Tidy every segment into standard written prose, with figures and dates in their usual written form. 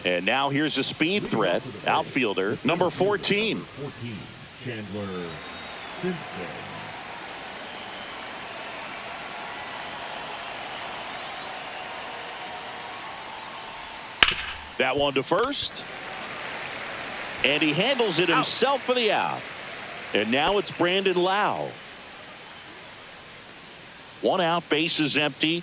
And now here's a speed threat, outfielder, number 14. Chandler Simpson. That one to first. And he handles it himself for the out. And now it's Brandon Lau. One out, bases empty.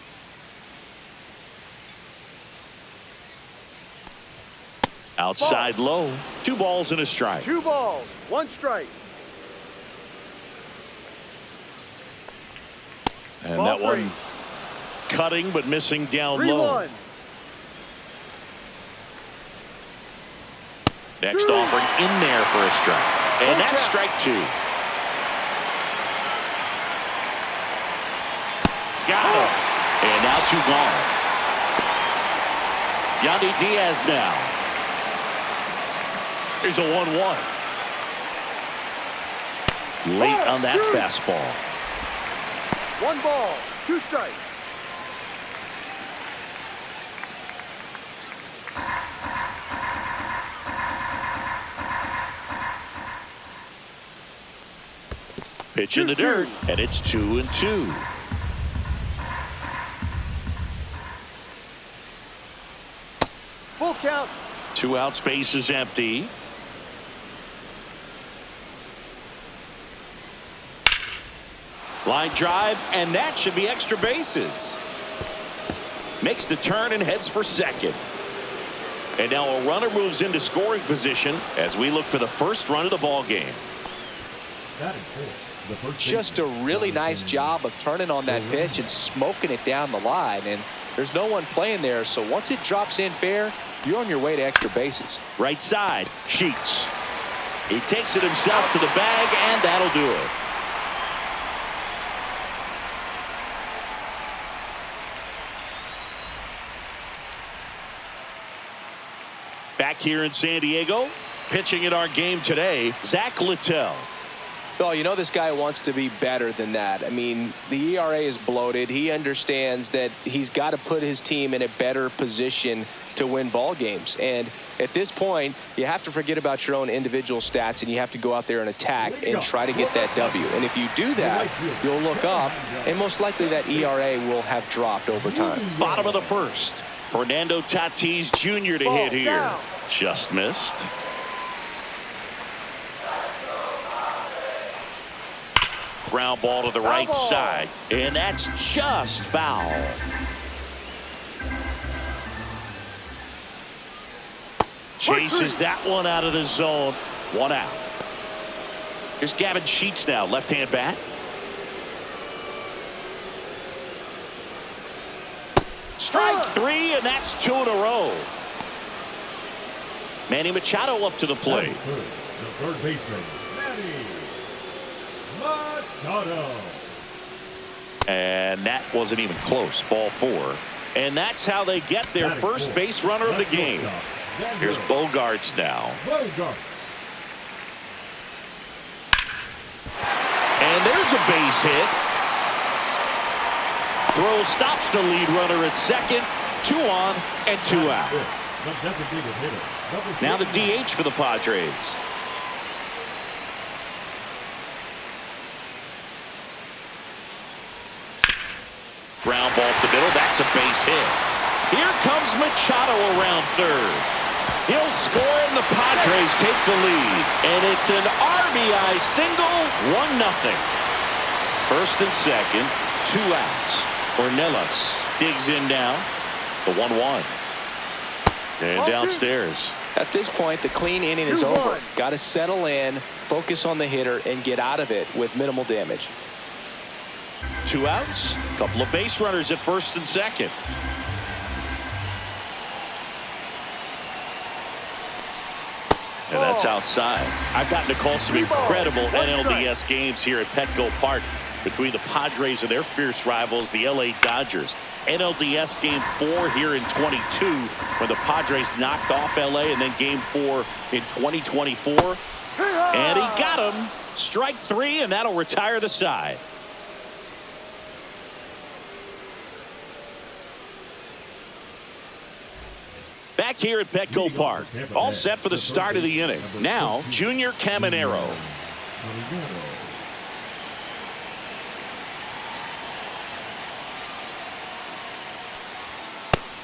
Outside low. 2 balls and a strike. 2 balls, 1 strike. And Ball that 3. one cutting but missing down low. 3-1. Next offering in there for a strike. And that's strike 2. Got him. And now 2 gone. Yandy Diaz now. Here's a 1-1. Late on that fastball. 1 ball, 2 strikes. Pitch in the dirt, and it's 2-2. Full count. 2 outs, base is empty. Line drive, and that should be extra bases. Makes the turn and heads for second. And now a runner moves into scoring position as we look for the first run of the ball game. Just a really nice job of turning on that pitch and smoking it down the line. And there's no one playing there, so once it drops in fair, you're on your way to extra bases. Right side, Sheets. He takes it himself to the bag, and that'll do it. Back here in San Diego, pitching in our game today, Zach Littell. Well, you know this guy wants to be better than that. I mean, the ERA is bloated. He understands that he's got to put his team in a better position to win ball games. And at this point, you have to forget about your own individual stats, and you have to go out there and attack and try to get that W. And if you do that, you'll look up, and most likely that ERA will have dropped over time. Bottom of the first. Fernando Tatis Jr. to hit here. Just missed. Ground ball to the right side, and that's just foul. Chases that one out of the zone. 1 out. Here's Gavin Sheets now, left-hand bat. Strike 3, and that's 2 in a row. Manny Machado up to the plate. The third baseman, Manny Machado. And that wasn't even close. Ball 4. And that's how they get their first base runner of the game. Here's Bogarts now. And there's a base hit. Throw stops the lead runner at second. 2 on and 2 out. Now the DH for the Padres. Ground ball to the middle. That's a base hit. Here comes Machado around third. He'll score and the Padres take the lead. And it's an RBI single, 1-0. First and second, 2 outs. Ornelas digs in now. The 1-1. And downstairs. At this point, the clean inning is over. Got to settle in, focus on the hitter, and get out of it with minimal damage. 2 outs. Couple of base runners at first and second. And that's outside. I've gotten to call some incredible NLDS games here at Petco Park between the Padres and their fierce rivals, the LA Dodgers. NLDS Game 4 here in 22 when the Padres knocked off LA, and then Game 4 in 2024. And he got him. Strike 3, and that'll retire the side. Back here at Petco Park, all set for the start of the inning. Now, Junior Caminero.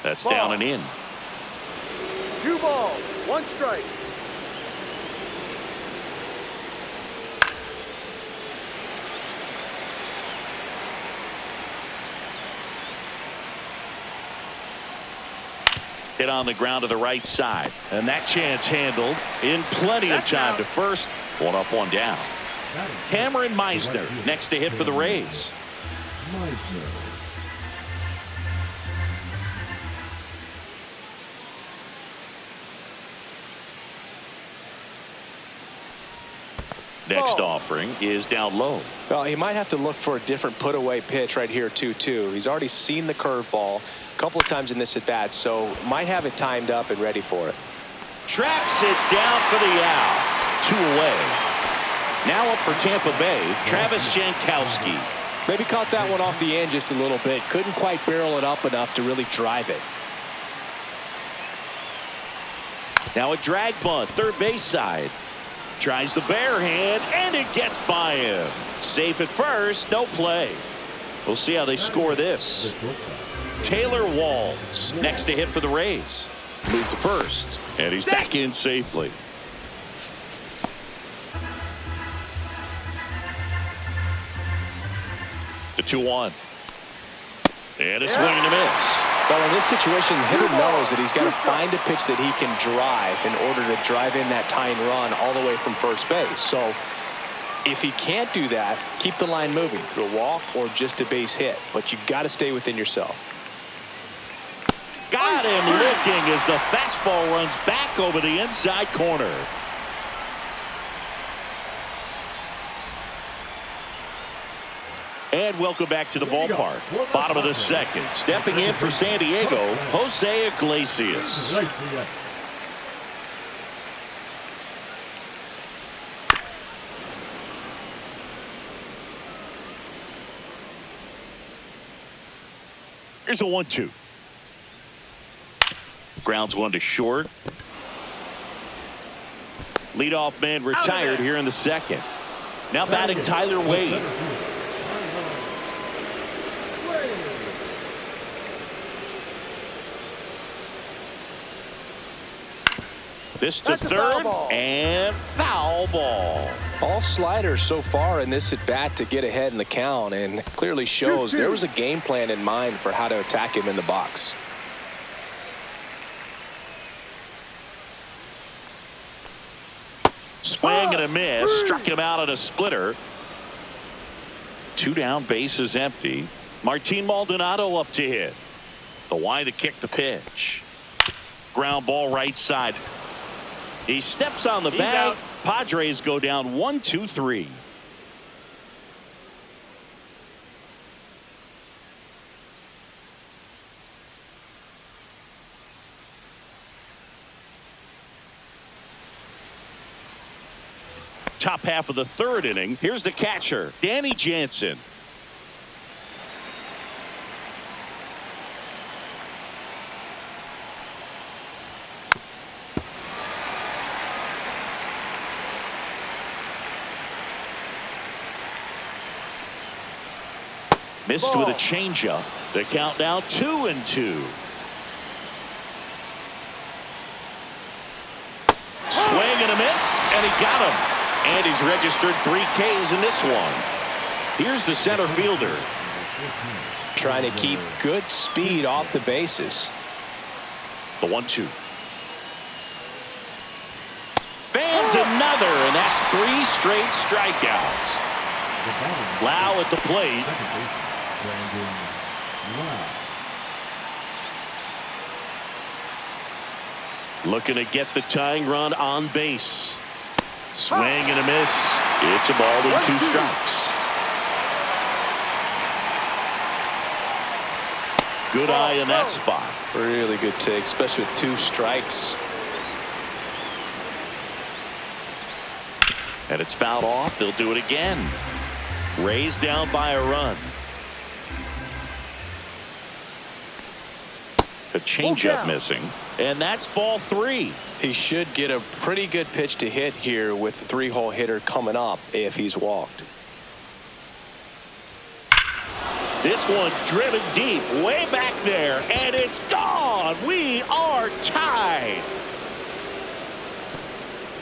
That's down and in. 2 balls, 1 strike. Hit on the ground to the right side. And that chance handled in plenty of time to first. 1 up, 1 down. Cameron Meisner next to hit for the Rays. Next offering is down low. Well, he might have to look for a different put-away pitch right here, 2-2. He's already seen the curveball a couple of times in this at-bat, so might have it timed up and ready for it. Tracks it down for the out. 2 away. Now up for Tampa Bay, Travis Jankowski. Maybe caught that one off the end just a little bit. Couldn't quite barrel it up enough to really drive it. Now a drag bunt, third base side. Tries the bare hand, and it gets by him. Safe at first, no play. We'll see how they score this. Taylor Walls next to hit for the Rays. Move to first, and he's back in safely. The 2-1. And a swing and a miss. Well, in this situation, the hitter knows that he's got to find a pitch that he can drive in order to drive in that tying run all the way from first base. So if he can't do that, keep the line moving through a walk or just a base hit. But you got to stay within yourself. Got him looking as the fastball runs back over the inside corner. And welcome back to the ballpark. Bottom of the second. Stepping in for San Diego, Jose Iglesias. Here's a 1-2. Grounds 1 to short. Leadoff man retired here in the second. Now batting Tyler Wade. This to third, and foul ball. All sliders so far in this at bat to get ahead in the count, and clearly shows there was a game plan in mind for how to attack him in the box. Swing and a miss, struck him out on a splitter. 2 down, base is empty. Martin Maldonado up to hit. The wide to kick the pitch. Ground ball right side. He steps on the bag. Padres go down 1-2-3. Top half of the third inning. Here's the catcher, Danny Jansen. Missed with a changeup. The count now 2-2. Swing and a miss, and he got him. And he's registered 3 Ks in this one. Here's the center fielder. Trying to keep good speed off the bases. The 1-2. Fans another, and that's 3 straight strikeouts. Lau at the plate. Looking to get the tying run on base. Swing and a miss. It's a ball with 2 strikes. Good eye in that spot. Really good take, especially with 2 strikes. And it's fouled off. They'll do it again. Rays down by a run. A changeup missing. And that's ball 3. He should get a pretty good pitch to hit here with the 3-hole hitter coming up if he's walked. This one driven deep, way back there, and it's gone. We are tied.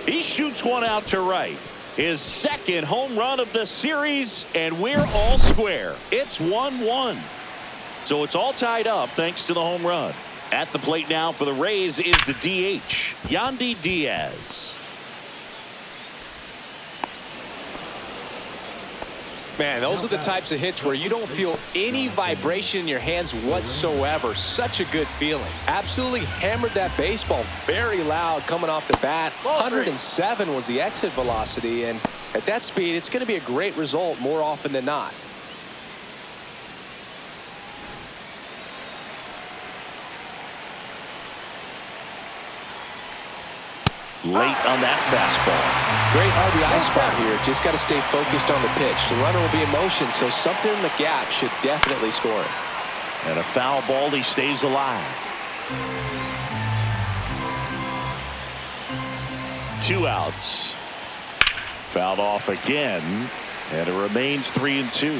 He shoots one out to right. His second home run of the series, and we're all square. It's 1-1. So it's all tied up thanks to the home run. At the plate now for the Rays is the DH, Yandy Diaz. Man, those are the types of hits where you don't feel any vibration in your hands whatsoever. Such a good feeling. Absolutely hammered that baseball very loud coming off the bat. 107 was the exit velocity, and at that speed, it's going to be a great result more often than not. Late on that fastball. Great RBI spot here. Just got to stay focused on the pitch. The runner will be in motion, so something in the gap should definitely score it. And a foul ball, he stays alive. 2 outs. Fouled off again, and it remains 3-2.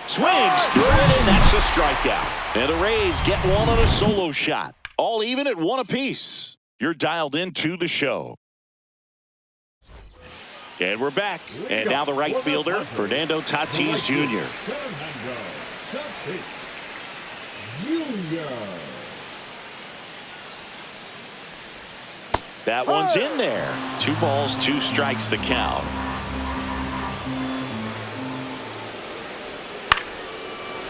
Swings through it, and that's a strikeout. And the Rays get one on a solo shot. All even at 1 apiece. You're dialed into the show. And we're back. And now the right fielder, Fernando Tatis Jr. That one's in there. 2 balls, 2 strikes the count.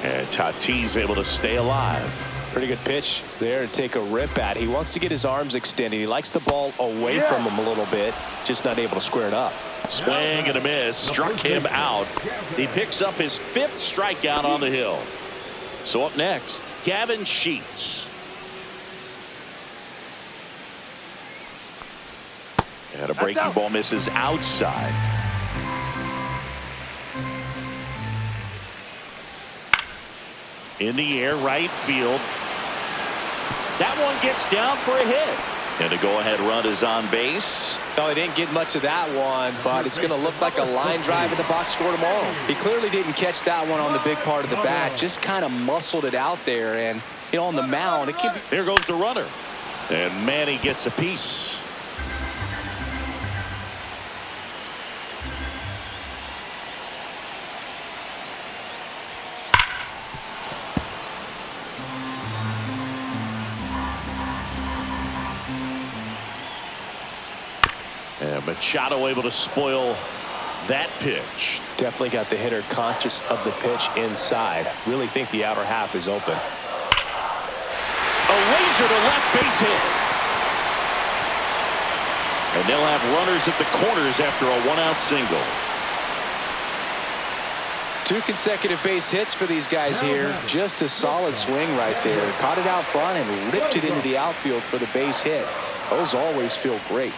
And Tatis able to stay alive. Pretty good pitch there to take a rip at. He wants to get his arms extended. He likes the ball away from him a little bit. Just not able to square it up. Swing and a miss. Struck him out. He picks up his 5th strikeout on the hill. So up next, Gavin Sheets. And a breaking ball misses outside. In the air, right field. That one gets down for a hit. And the go-ahead run is on base. No, he didn't get much of that one, but it's going to look like a line drive in the box score tomorrow. He clearly didn't catch that one on the big part of the bat. Just kind of muscled it out there. And, you know, on the mound, it can be... There goes the runner. And Manny gets a piece. And Machado able to spoil that pitch. Definitely got the hitter conscious of the pitch inside. Really think the outer half is open. A laser to left base hit. And they'll have runners at the corners after a 1-out single. 2 consecutive base hits for these guys here. Just a solid swing right there. Caught it out front and ripped it into the outfield for the base hit. Those always feel great.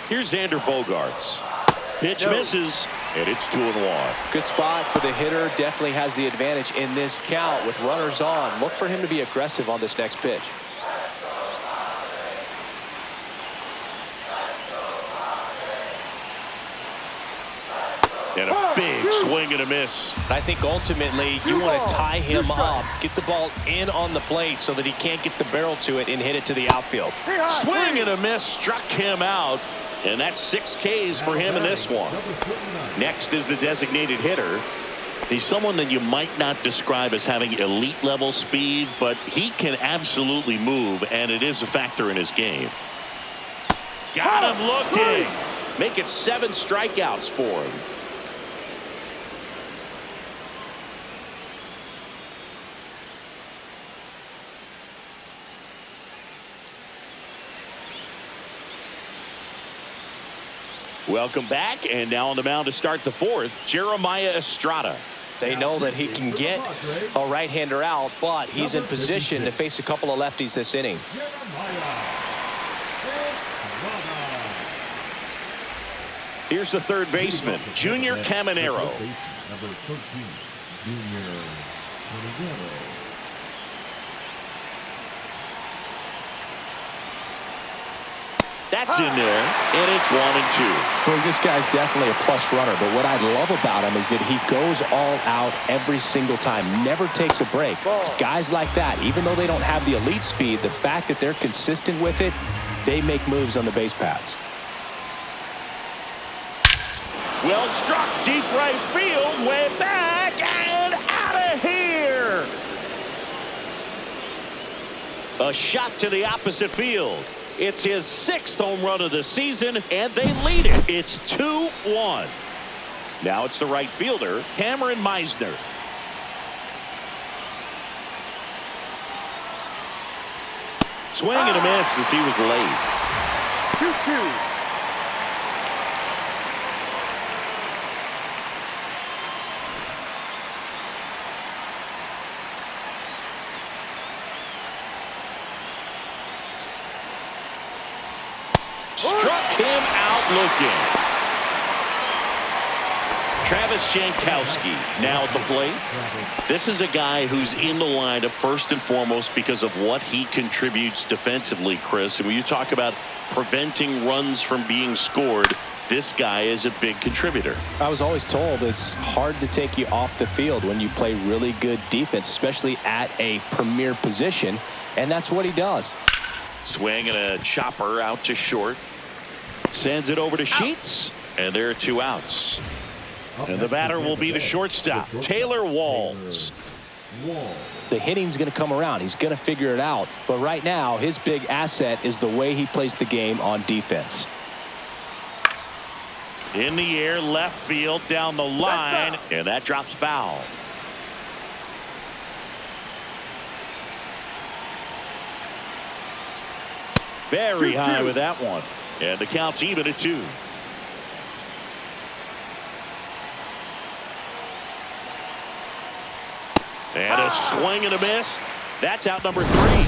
Here's Xander Bogaerts. Pitch misses, and it's 2-1. Good spot for the hitter. Definitely has the advantage in this count with runners on. Look for him to be aggressive on this next pitch. And a big swing and a miss. I think ultimately you want to tie him up, get the ball in on the plate so that he can't get the barrel to it and hit it to the outfield. Swing and a miss, struck him out. And that's 6 Ks for him in this one. Next is the designated hitter. He's someone that you might not describe as having elite level speed, but he can absolutely move, and it is a factor in his game. Got him looking. Make it 7 strikeouts for him. Welcome back, and now on the mound to start the 4th, Jeremiah Estrada. They know that he can get a right-hander out, but he's in position to face a couple of lefties this inning. Here's the third baseman, Junior Caminero. Junior Tornado. That's in there, and it's 1-2. Well, this guy's definitely a plus runner, but what I love about him is that he goes all out every single time, never takes a break. It's guys like that, even though they don't have the elite speed, the fact that they're consistent with it, they make moves on the base paths. Well struck, deep right field, way back, and out of here. A shot to the opposite field. It's his 6th home run of the season, and they lead it. It's 2-1. Now it's the right fielder, Cameron Meisner. Swing and a miss as he was late. 2-2. Struck him out looking. Travis Jankowski now at the plate. This is a guy who's in the lineup first and foremost because of what he contributes defensively, Chris. And when you talk about preventing runs from being scored, this guy is a big contributor. I was always told it's hard to take you off the field when you play really good defense, especially at a premier position, and that's what he does. Swing and a chopper out to short. Sends it over to Sheets, and there are 2 outs. And the batter will be the shortstop, Taylor Walls. The hitting's going to come around. He's going to figure it out. But right now, his big asset is the way he plays the game on defense. In the air, left field, down the line, and that drops foul. Very high with that one. And the count's even at 2. And a swing and a miss. That's out number 3.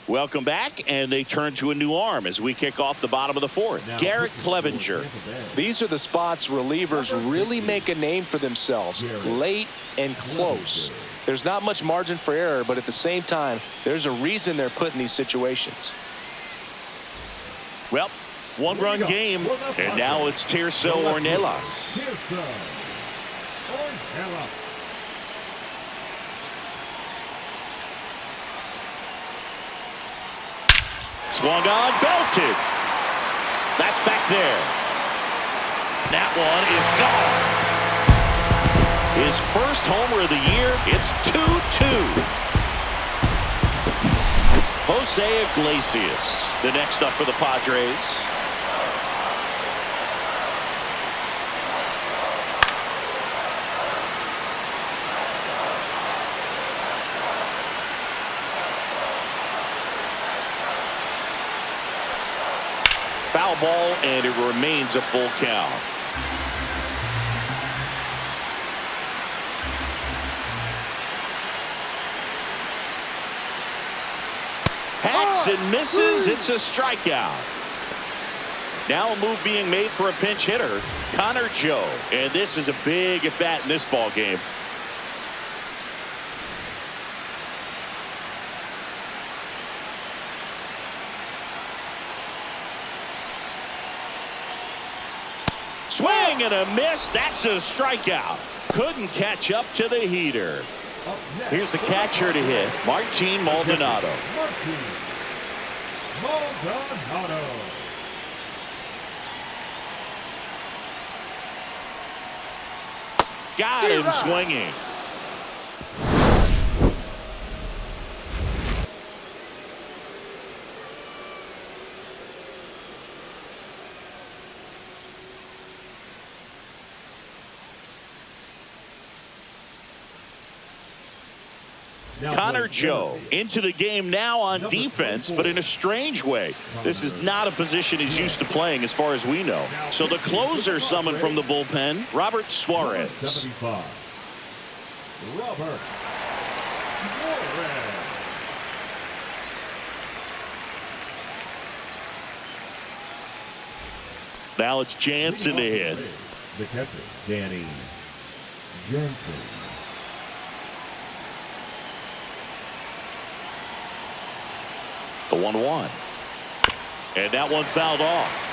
Welcome back, and they turn to a new arm as we kick off the bottom of the 4th. Garrett Clevenger. These are the spots relievers really make a name for themselves, late and close. There's not much margin for error, but at the same time, there's a reason they're put in these situations. Well, 1-run game, and now it's Tirso Ornelas. Swung on, belted. That's back there. That one is gone. His first homer of the year. It's 2-2. Jose Iglesias, the next up for the Padres. Foul ball, and it remains a full count. Hacks and misses. It's a strikeout. Now a move being made for a pinch hitter, Connor Joe. And this is a big at bat in this ball game. Swing and a miss. That's a strikeout. Couldn't catch up to the heater. Here's the catcher to hit, Martin Maldonado. Got him swinging. Connor Joe into the game now on defense, but in a strange way. This is not a position he's used to playing as far as we know. So the closer summoned from the bullpen, Robert Suarez. 75. Robert Suarez. Now it's Jansen to hit. The catcher, Danny Jansen. The 1-1. And that one fouled off.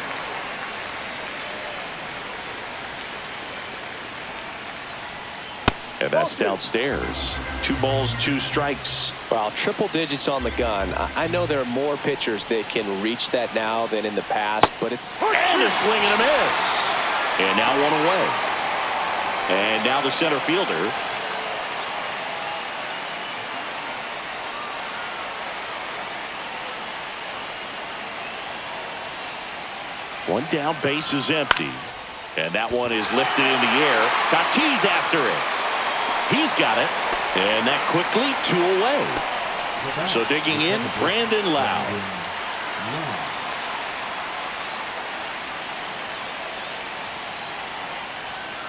And that's downstairs. 2 balls, 2 strikes. Well, triple digits on the gun. I know there are more pitchers that can reach that now than in the past, but it's... And a swing and a miss. And now 1 away. And now the center fielder. One down, base is empty. And that one is lifted in the air. Tatis after it. He's got it. And that quickly 2 away. So digging in, Brandon Lau.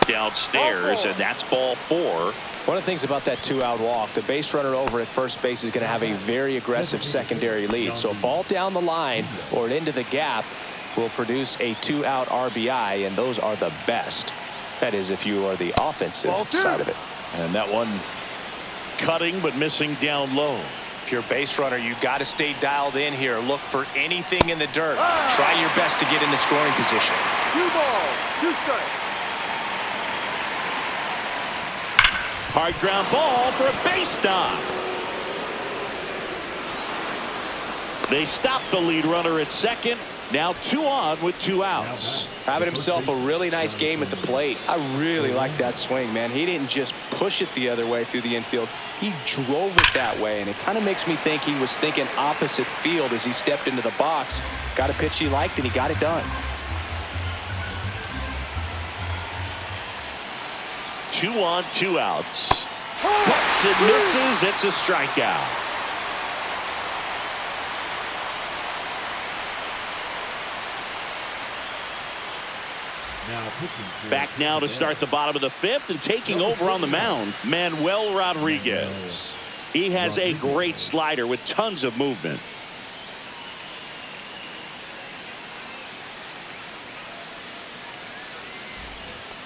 Downstairs, and that's ball 4. One of the things about that 2-out walk, the base runner over at first base is going to have a very aggressive secondary lead. So a ball down the line or into the gap will produce a 2-out RBI, and those are the best. That is, if you are the offensive side of it. And that one cutting but missing down low. If you're a base runner, you've got to stay dialed in here. Look for anything in the dirt. Try your best to get in the scoring position. 2 balls, 2 strikes. Hard ground ball for a base knock. They stop the lead runner at second. Now 2 on with 2 outs. Having himself a really nice game at the plate. I really like that swing, man. He didn't just push it the other way through the infield. He drove it that way, and it kind of makes me think he was thinking opposite field as he stepped into the box. Got a pitch he liked, and he got it done. 2 on, 2 outs. Cuts and misses. It's a strikeout. Back now to start the bottom of the 5th, and taking over on the mound, Manuel Rodriguez. He has a great slider with tons of movement.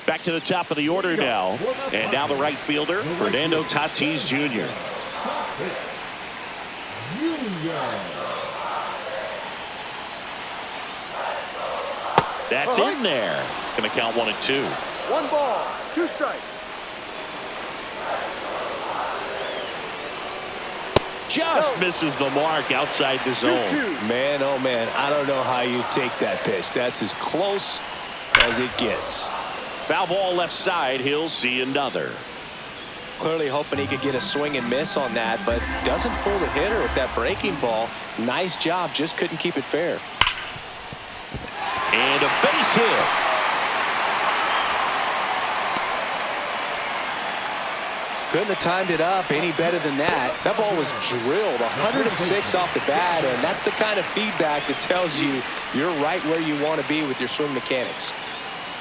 Back to the top of the order now. And now the right fielder, Fernando Tatis Jr. That's in there. Going to count 1 and 2. 1 ball, 2 strikes. Just misses the mark outside the zone. Man, oh man, I don't know how you take that pitch. That's as close as it gets. Foul ball left side. He'll see another. Clearly hoping he could get a swing and miss on that, but doesn't fool the hitter with that breaking ball. Nice job, just couldn't keep it fair. And a base hit. Couldn't have timed it up any better than that. That ball was drilled 106 off the bat, and that's the kind of feedback that tells you you're right where you want to be with your swing mechanics.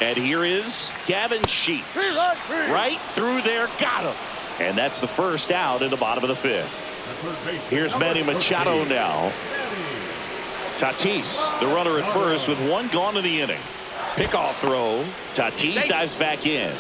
And here is Gavin Sheets. Right through there, got him. And that's the first out in the bottom of the 5th. Here's Manny Machado now. Tatis, the runner at first with 1 gone in the inning. Pickoff throw. Tatis dives back in.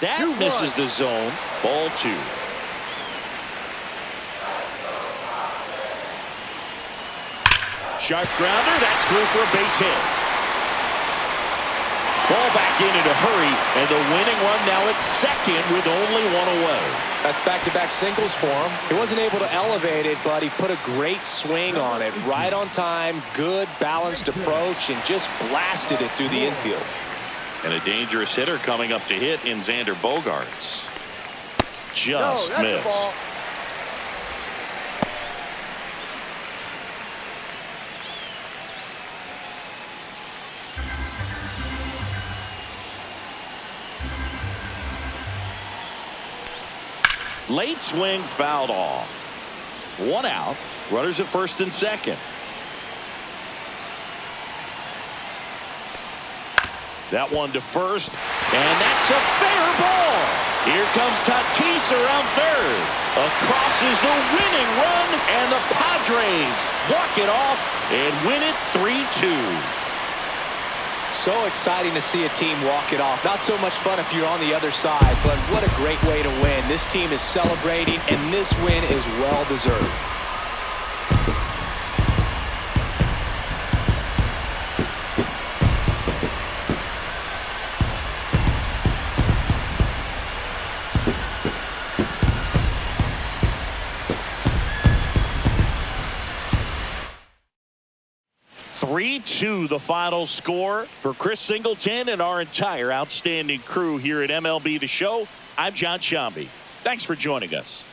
That misses the zone. Ball 2. Sharp grounder. That's through for a base hit. Ball back in a hurry, and the winning run now at second with only 1 away. That's back-to-back singles for him. He wasn't able to elevate it, but he put a great swing on it. Right on time, good balanced approach, and just blasted it through the infield. And a dangerous hitter coming up to hit in Xander Bogaerts. Just missed. Late swing fouled off. 1 out. Runners at first and second. That one to first, and that's a fair ball. Here comes Tatis around third. Across is the winning run, and the Padres walk it off and win it 3-2. So exciting to see a team walk it off. Not so much fun if you're on the other side, but what a great way to win. This team is celebrating, and this win is well deserved. The final score for Chris Singleton and our entire outstanding crew here at MLB The Show. I'm John Shambi. Thanks for joining us.